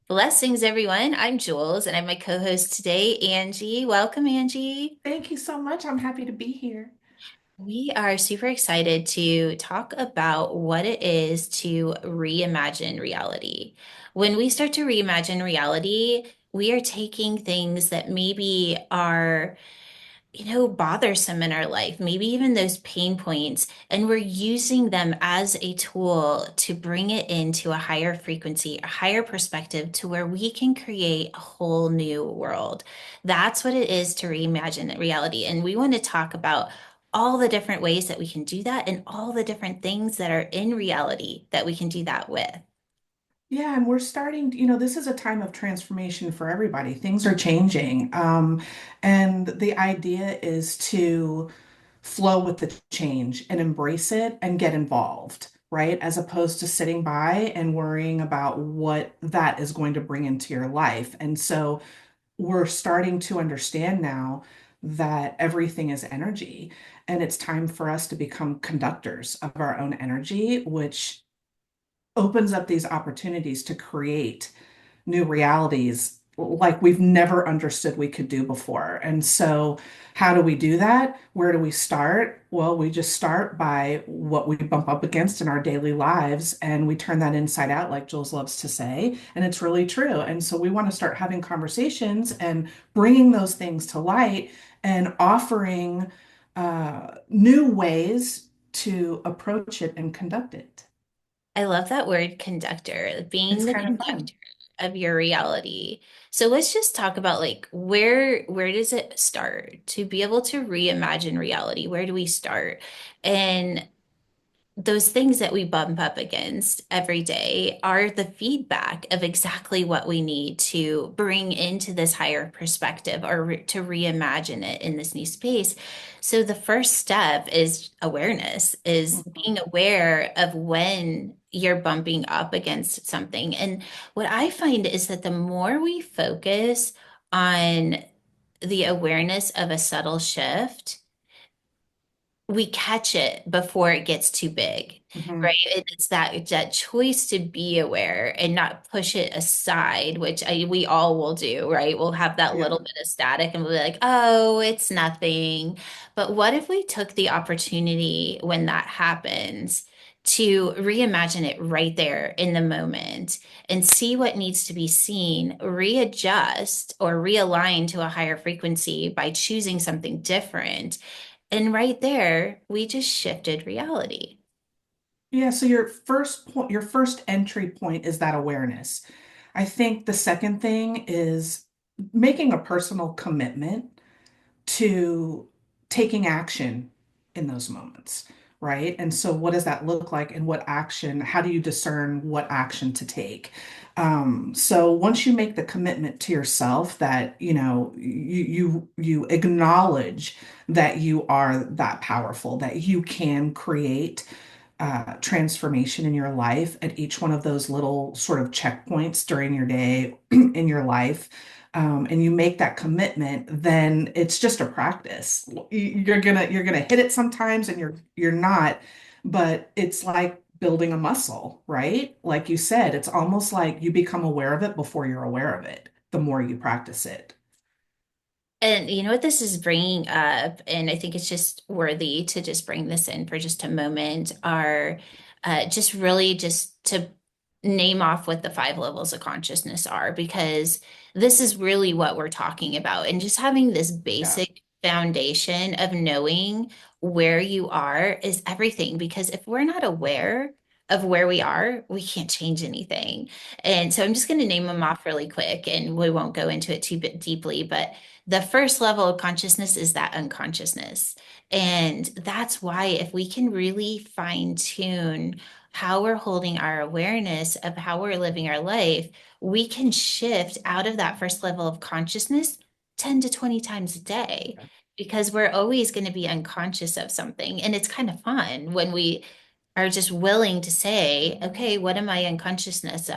Blessings, everyone. I'm Jules, and I'm my co-host today, Angie. Welcome, Angie. Thank you so much. I'm happy to be here. We are super excited to talk about what it is to reimagine reality. When we start to reimagine reality, we are taking things that maybe are bothersome in our life, maybe even those pain points, and we're using them as a tool to bring it into a higher frequency, a higher perspective to where we can create a whole new world. That's what it is to reimagine reality. And we want to talk about all the different ways that we can do that and all the different things that are in reality that we can do that with. Yeah, and we're starting, this is a time of transformation for everybody. Things are changing. And the idea is to flow with the change and embrace it and get involved, right? As opposed to sitting by and worrying about what that is going to bring into your life. And so we're starting to understand now that everything is energy, and it's time for us to become conductors of our own energy, which opens up these opportunities to create new realities like we've never understood we could do before. And so, how do we do that? Where do we start? Well, we just start by what we bump up against in our daily lives, and we turn that inside out, like Jules loves to say. And it's really true. And so, we want to start having conversations and bringing those things to light and offering new ways to approach it and conduct it. I love that word conductor, being It's the kind of fun. conductor of your reality. So let's just talk about like where does it start to be able to reimagine reality? Where do we start? And those things that we bump up against every day are the feedback of exactly what we need to bring into this higher perspective or to reimagine it in this new space. So the first step is awareness, is being Mhm. aware of when you're bumping up against something. And what I find is that the more we focus on the awareness of a subtle shift, we catch it before it gets too big, right? Mhm. And it's that choice to be aware and not push it aside, which we all will do, right? We'll have that Yeah. little bit of static and we'll be like, oh, it's nothing. But what if we took the opportunity when that happens to reimagine it right there in the moment and see what needs to be seen, readjust or realign to a higher frequency by choosing something different, and right there, we just shifted reality. Yeah, so your first point, your first entry point is that awareness. I think the second thing is making a personal commitment to taking action in those moments, right? And so, what does that look like, and what action? How do you discern what action to take? So once you make the commitment to yourself that you acknowledge that you are that powerful, that you can create transformation in your life at each one of those little sort of checkpoints during your day in your life, and you make that commitment, then it's just a practice. You're gonna hit it sometimes, and you're not, but it's like building a muscle, right? Like you said, it's almost like you become aware of it before you're aware of it, the more you practice it. And you know what this is bringing up, and I think it's just worthy to just bring this in for just a moment, are just really just to name off what the five levels of consciousness are, because this is really what we're talking about. And just having this Yeah. basic foundation of knowing where you are is everything, because if we're not aware of where we are, we can't change anything. And so I'm just going to name them off really quick, and we won't go into it too bit deeply, but the first level of consciousness is that unconsciousness. And that's why, if we can really fine tune how we're holding our awareness of how we're living our life, we can shift out of that first level of consciousness 10 to 20 times a day, because we're always going to be unconscious of something. And it's kind of fun when we are just willing to say, okay, what am I unconsciousness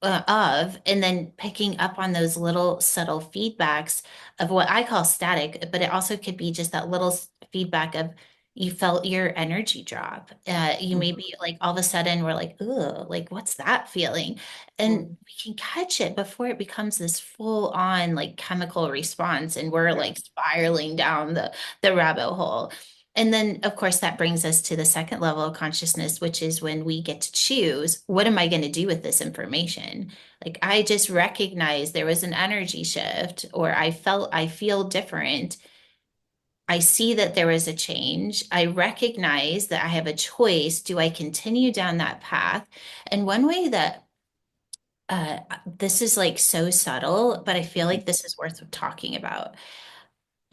of, and then picking up on those little subtle feedbacks of what I call static, but it also could be just that little feedback of, you felt your energy drop. You maybe like all of a sudden we're like, ugh, like what's that feeling? And Mhm. we can catch it before it becomes this full on like chemical response and we're Yeah. like spiraling down the rabbit hole. And then, of course, that brings us to the second level of consciousness, which is when we get to choose, what am I going to do with this information? Like, I just recognized there was an energy shift, or I feel different. I see that there was a change. I recognize that I have a choice. Do I continue down that path? And one way that this is like so subtle, but I feel like this is worth talking about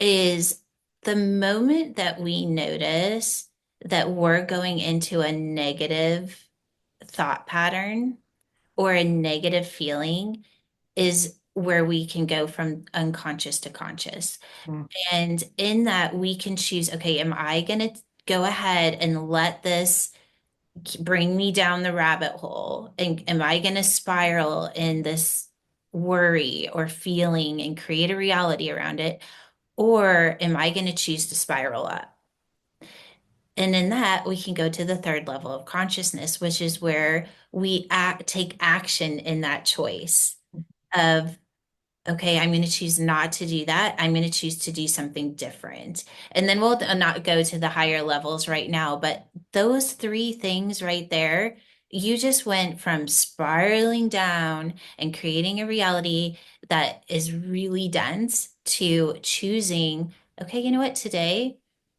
is the moment that we notice that we're going into a negative thought pattern or a negative feeling is where we can go from unconscious to conscious. Mhm. And in that, we can choose, okay, am I going to go ahead and let this bring me down the rabbit hole? And am I going to spiral in this worry or feeling and create a reality around it? Or am I going to choose to spiral up? And in that, we can go to the third level of consciousness, which is where take action in that choice of, okay, I'm going to choose not to do that. I'm going to choose to do something different. And then we'll not go to the higher levels right now, but those three things right there, you just went from spiraling down and creating a reality that is really dense to choosing, okay, you know what, today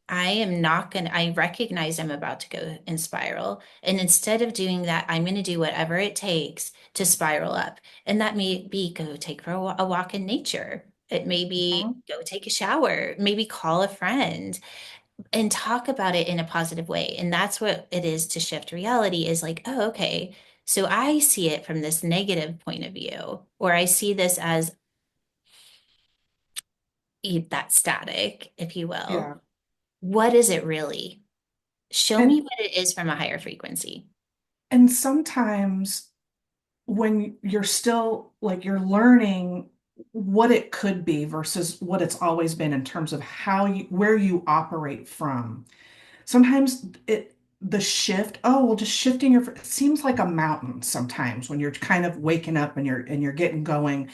I am not going to, I recognize I'm about to go and spiral. And instead of doing that, I'm going to do whatever it takes to spiral up. And that may be go take for a walk in nature. It may be Mhm. go take a shower, maybe call a friend and talk about it in a positive way. And that's what it is to shift reality is like, oh, okay. So I see it from this negative point of view, or I see this as that static, if you will. Yeah. What is it really? Show me And what it is from a higher frequency. and sometimes when you're still like you're learning what it could be versus what it's always been in terms of how you where you operate from. Sometimes the shift, oh, well, just shifting it seems like a mountain sometimes when you're kind of waking up and you're getting going.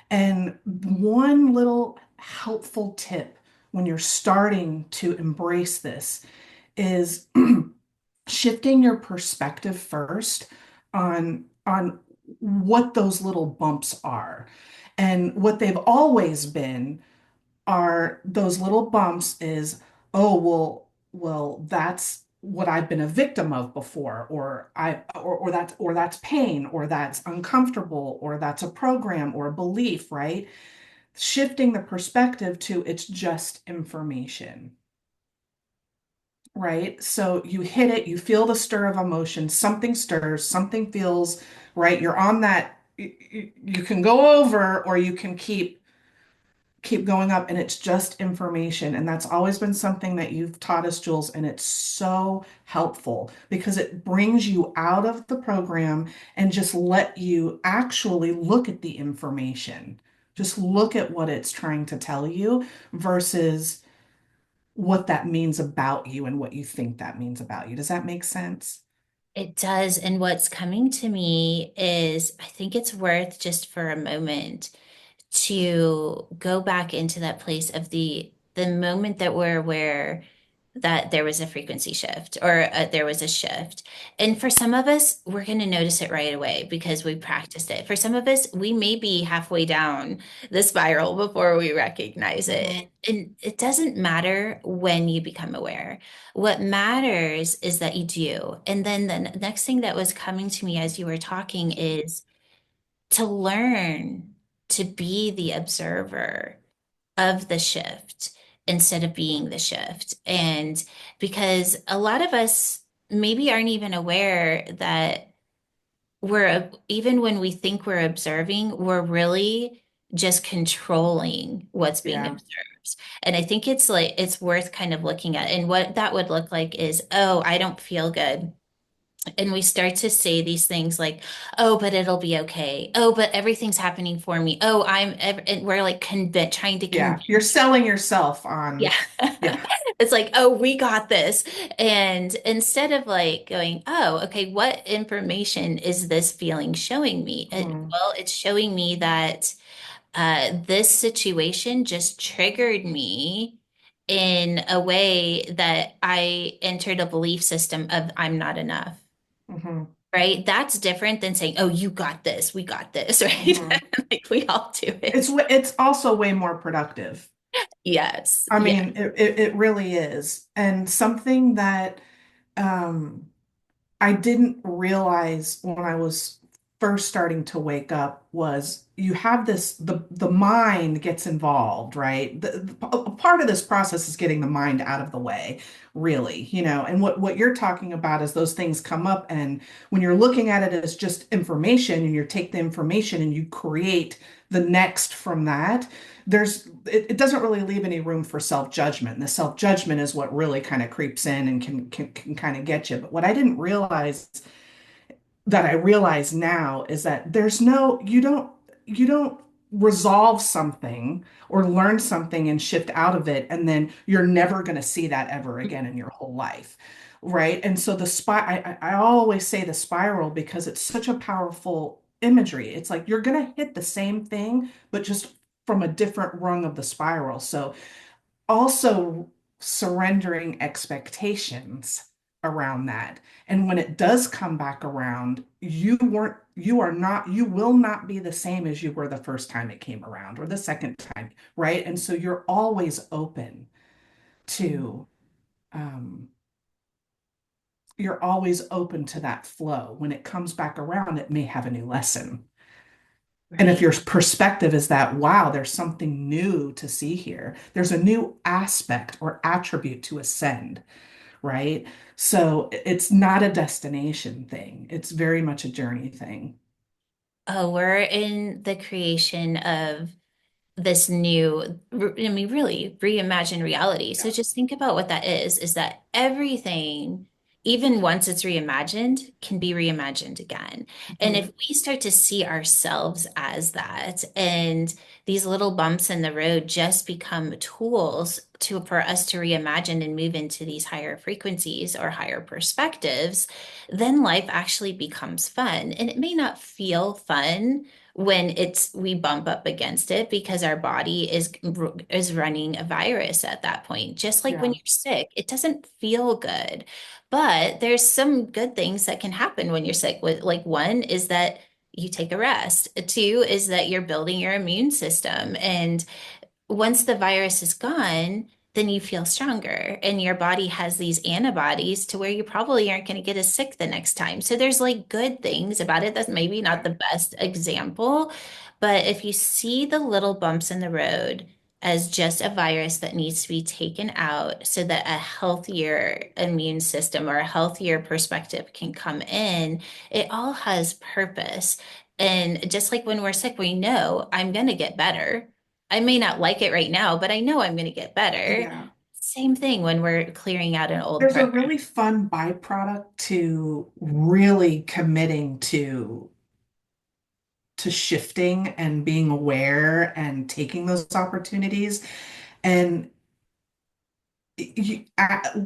And one little helpful tip when you're starting to embrace this is shifting your perspective first on what those little bumps are. And what they've always been are those little bumps is, oh, well, that's what I've been a victim of before, or that's pain, or that's uncomfortable, or that's a program or a belief, right? Shifting the perspective to it's just information, right? So you hit it, you feel the stir of emotion, something stirs, something feels right. You're on that, you can go over or you can keep going up, and it's just information. And that's always been something that you've taught us, Jules, and it's so helpful because it brings you out of the program and just let you actually look at the information. Just look at what it's trying to tell you versus what that means about you and what you think that means about you. Does that make sense? It does. And what's coming to me is I think it's worth just for a moment to go back into that place of the moment that we're aware that there was a frequency shift or there was a shift. And for some of us, we're going to notice it right away because we practiced it. For some of us, we may be halfway down the spiral before we recognize it. Mhm. And it doesn't matter when you become aware. What matters is that you do. And then the next thing that was coming to me as you were talking is to learn to be the observer of the shift instead of being the shift. And because a lot of us maybe aren't even aware that even when we think we're observing, we're really just controlling what's being Yeah. observed. And I think it's like it's worth kind of looking at. And what that would look like is, oh, I don't feel good. And we start to say these things like, oh, but it'll be okay. Oh, but everything's happening for me. Oh, and we're like trying to Yeah, convince. you're selling yourself Yeah. on, yeah. It's like, oh, we got this. And instead of like going, oh, okay, what information is this feeling showing me? Mhm, Well, it's showing me that this situation just triggered me in a way that I entered a belief system of I'm not enough. mhm, Right? That's different than saying, oh, you got this, we got this, right? mhm. Like we all do it. It's also way more productive. Yes. I Yeah. mean, it really is. And something that um I didn't realize when I was first starting to wake up was you have this the mind gets involved, right? A part of this process is getting the mind out of the way, really, and what you're talking about is those things come up, and when you're looking at it as just information and you take the information and you create the next from that, it doesn't really leave any room for self-judgment. And the self-judgment is what really kind of creeps in and can kind of get you. But what I didn't realize that I realize now is that you don't resolve something or learn something and shift out of it, and then you're never going to see that ever again in your whole life. Right. And so I always say the spiral because it's such a powerful imagery. It's like you're going to hit the same thing, but just from a different rung of the spiral. So also surrendering expectations around that. And when it does come back around, you will not be the same as you were the first time it came around or the second time, right? And so to, um, you're always open to that flow. When it comes back around, it may have a new lesson. And if Right. your perspective is that, wow, there's something new to see here, there's a new aspect or attribute to ascend, right? So it's not a destination thing. It's very much a journey thing. Oh, we're in the creation of this new, I mean, really reimagine reality. So Yeah. just think about what that is that everything, even once it's reimagined, can be reimagined again. And if Mhm. we start to see ourselves as that, and these little bumps in the road just become tools for us to reimagine and move into these higher frequencies or higher perspectives, then life actually becomes fun. And it may not feel fun when we bump up against it because our body is running a virus at that point. Just like when Yeah. you're sick, it doesn't feel good. But there's some good things that can happen when you're sick. Like one is that you take a rest. Two is that you're building your immune system. And once the virus is gone, then you feel stronger and your body has these antibodies to where you probably aren't going to get as sick the next time. So there's like good things about it. That's maybe not Yeah. the best example, but if you see the little bumps in the road as just a virus that needs to be taken out so that a healthier immune system or a healthier perspective can come in, it all has purpose. And just like when we're sick, we know I'm going to get better. I may not like it right now, but I know I'm going to get better. Yeah. Same thing when we're clearing out an old There's a program. really fun byproduct to really committing to shifting and being aware and taking those opportunities. And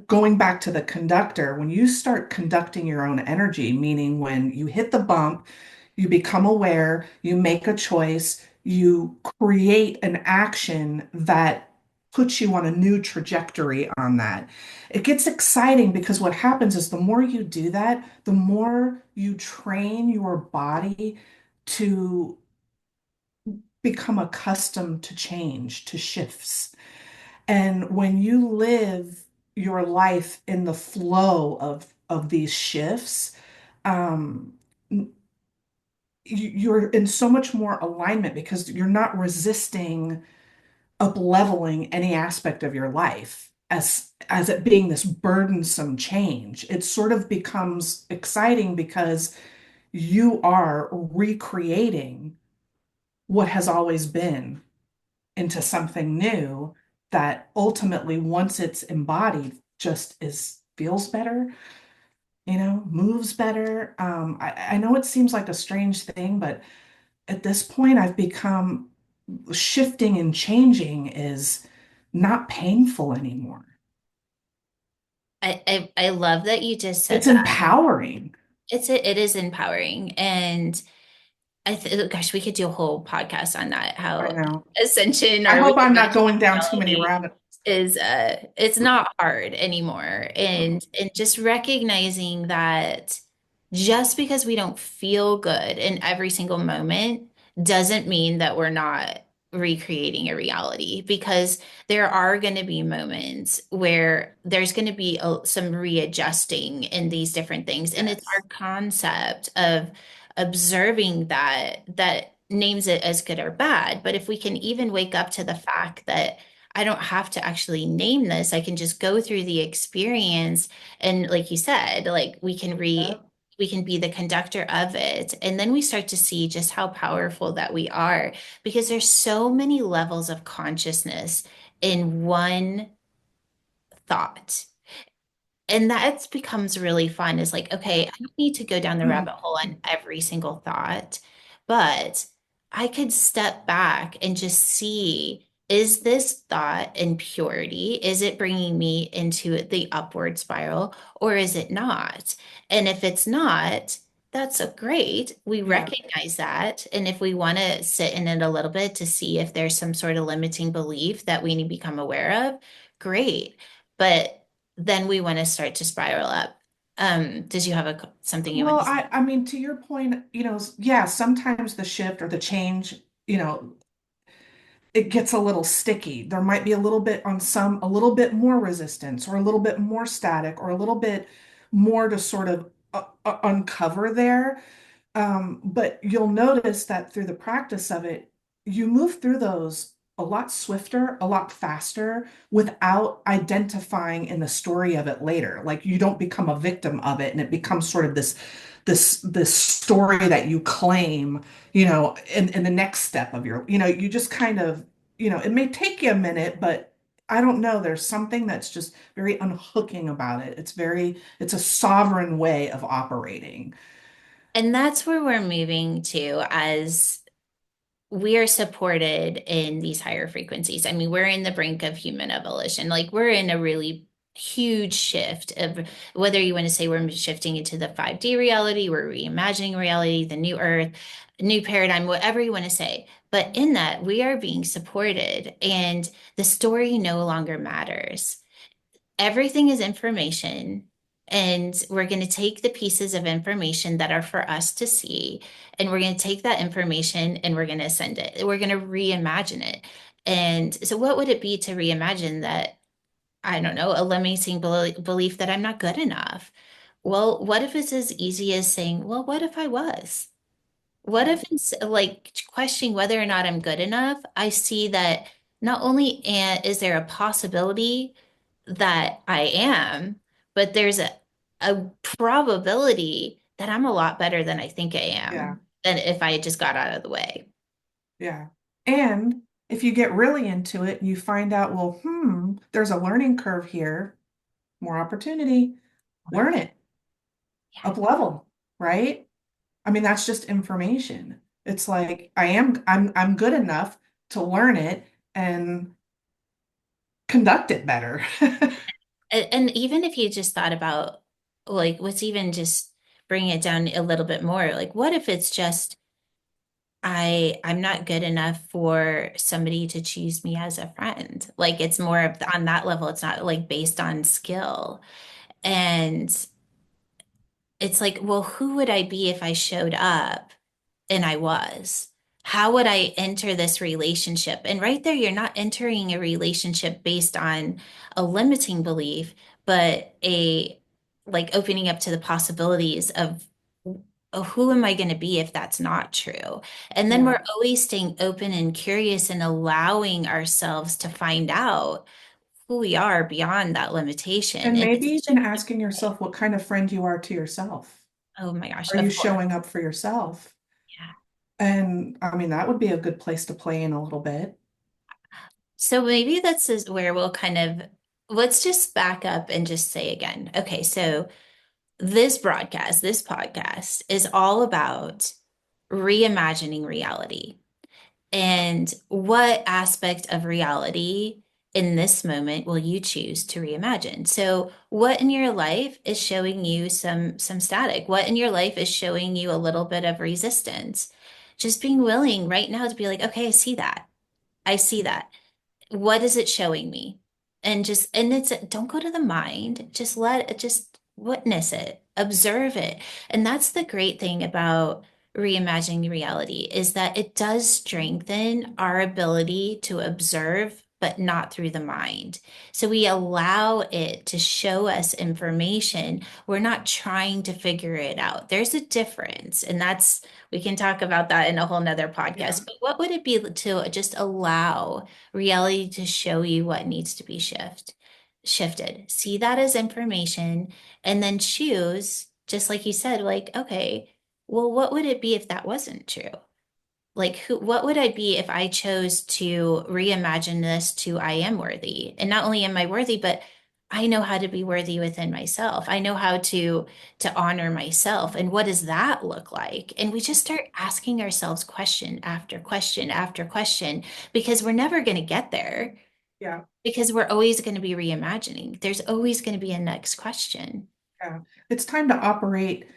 going back to the conductor, when you start conducting your own energy, meaning when you hit the bump, you become aware, you make a choice, you create an action that puts you on a new trajectory on that. It gets exciting because what happens is the more you do that, the more you train your body to become accustomed to change, to shifts. And when you live your life in the flow of these shifts, um, you're in so much more alignment because you're not resisting up leveling any aspect of your life as it being this burdensome change. It sort of becomes exciting because you are recreating what has always been into something new that ultimately, once it's embodied, just is feels better. moves better. I know it seems like a strange thing, but at this point, I've become shifting and changing is not painful anymore. I love that you just said It's that. empowering. It is empowering. And gosh, we could do a whole podcast on that, I how know. ascension I or hope I'm not reimagining going down too many reality rabbit. is it's not hard anymore. And just recognizing that just because we don't feel good in every single moment doesn't mean that we're not recreating a reality, because there are going to be moments where there's going to be some readjusting in these different things, and it's our Yes. concept of observing that names it as good or bad. But if we can even wake up to the fact that I don't have to actually name this, I can just go through the experience, and like you said, like Yep. we can be the conductor of it, and then we start to see just how powerful that we are, because there's so many levels of consciousness in one thought. And that becomes really fun. Is like, okay, I don't need to go down the rabbit hole on every single thought, but I could step back and just see, is this thought in purity? Is it bringing me into the upward spiral, or is it not? And if it's not, that's a great. We Yeah. recognize that. And if we want to sit in it a little bit to see if there's some sort of limiting belief that we need to become aware of, great. But then we want to start to spiral up. Did you have something you want Well, to say? I mean, to your point, yeah, sometimes the shift or the change, it gets a little sticky. There might be a little bit on some, a little bit more resistance or a little bit more static or a little bit more to sort of uncover there. But you'll notice that through the practice of it, you move through those a lot swifter, a lot faster without identifying in the story of it later. Like you don't become a victim of it and it becomes sort of this story that you claim, in the next step of you just kind of, it may take you a minute, but I don't know. There's something that's just very unhooking about it. It's a sovereign way of operating. And that's where we're moving to as we are supported in these higher frequencies. I mean, we're in the brink of human evolution. Like we're in a really huge shift of whether you want to say we're shifting into the 5D reality, we're reimagining reality, the new earth, new paradigm, whatever you want to say. But in that, we are being supported, and the story no longer matters. Everything is information, and we're going to take the pieces of information that are for us to see, and we're going to take that information and we're going to send it, we're going to reimagine it. And so what would it be to reimagine that? I don't know, a limiting belief that I'm not good enough. Well, what if it's as easy as saying, well, what if I was? What Yeah. if it's like questioning whether or not I'm good enough? I see that not only is there a possibility that I am, but there's a probability that I'm a lot better than I think I Yeah. am, than if I just got out of the way. Yeah. And if you get really into it and you find out, well, there's a learning curve here, more opportunity, learn it, up level, right? I mean, that's just information. It's like I'm good enough to learn it and conduct it better. And even if you just thought about like what's even just bringing it down a little bit more, like what if it's just I'm not good enough for somebody to choose me as a friend. Like it's more of on that level. It's not like based on skill. And it's like, well, who would I be if I showed up and I was? How would I enter this relationship? And right there, you're not entering a relationship based on a limiting belief, but a like opening up to the possibilities of, oh, who am I going to be if that's not true? And then Yeah. we're always staying open and curious and allowing ourselves to find out who we are beyond that limitation. And And maybe it's such even a asking yourself what kind of friend you are to yourself. oh my gosh, Are you of course. showing up for yourself? Yeah. And I mean, that would be a good place to play in a little bit. So maybe where we'll kind of let's just back up and just say again. Okay, so this broadcast, this podcast is all about reimagining reality. And what aspect of reality in this moment will you choose to reimagine? So, what in your life is showing you some static? What in your life is showing you a little bit of resistance? Just being willing right now to be like, okay, I see that. I see that. What is it showing me? And it's don't go to the mind, just witness it, observe it. And that's the great thing about reimagining reality is that it does strengthen our ability to observe, but not through the mind. So we allow it to show us information. We're not trying to figure it out. There's a difference, and that's we can talk about that in a whole nother Yeah. podcast. But what would it be to just allow reality to show you what needs to be shifted? See that as information and then choose, just like you said, like, okay, well, what would it be if that wasn't true? Like what would I be if I chose to reimagine this to I am worthy? And not only am I worthy, but I know how to be worthy within myself. I know how to honor myself. And what does that look like? And we just start asking ourselves question after question after question because we're never going to get there Yeah. because we're always going to be reimagining. There's always going to be a next question. Yeah. It's time to operate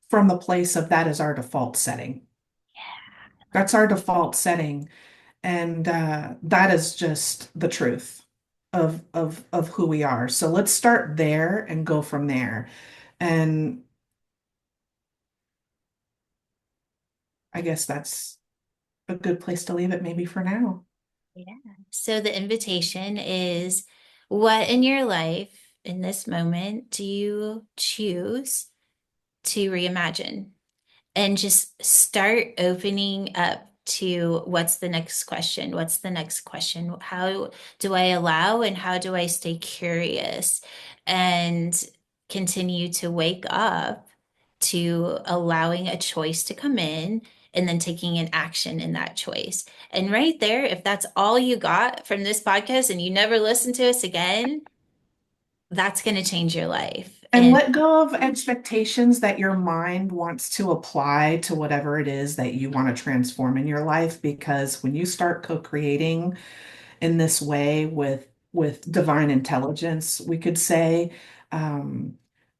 from the place of that is our default setting. That's our default setting. And that is just the truth of who we are. So let's start there and go from there. And I guess that's a good place to leave it maybe for now. Yeah. So the invitation is what in your life in this moment do you choose to reimagine? And just start opening up to what's the next question? What's the next question? How do I allow and how do I stay curious and continue to wake up to allowing a choice to come in and then taking an action in that choice? And right there, if that's all you got from this podcast and you never listen to us again, that's going to change your life. And And let go of expectations that your mind wants to apply to whatever it is that you want to transform in your life. Because when you start co-creating in this way with divine intelligence, we could say, um,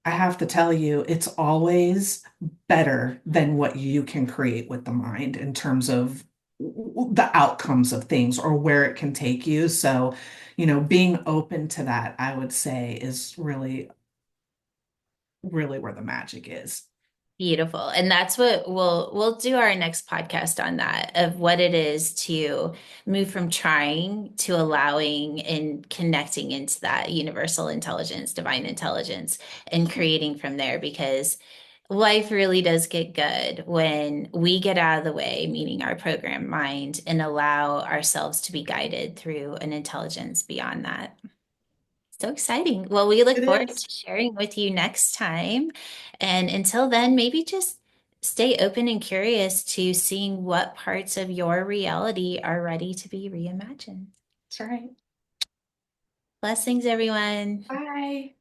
I have to tell you, it's always better than what you can create with the mind in terms of the outcomes of things or where it can take you. So, being open to that, I would say, is really, really where the magic is. beautiful. And that's what we'll do our next podcast on that of what it is to move from trying to allowing and connecting into that universal intelligence, divine intelligence, and creating from there because life really does get good when we get out of the way, meaning our programmed mind, and allow ourselves to be guided through an intelligence beyond that. So exciting. Well, we It look forward is. to sharing with you next time. And until then, maybe just stay open and curious to seeing what parts of your reality are ready to be reimagined. That's right. Blessings, everyone. Bye.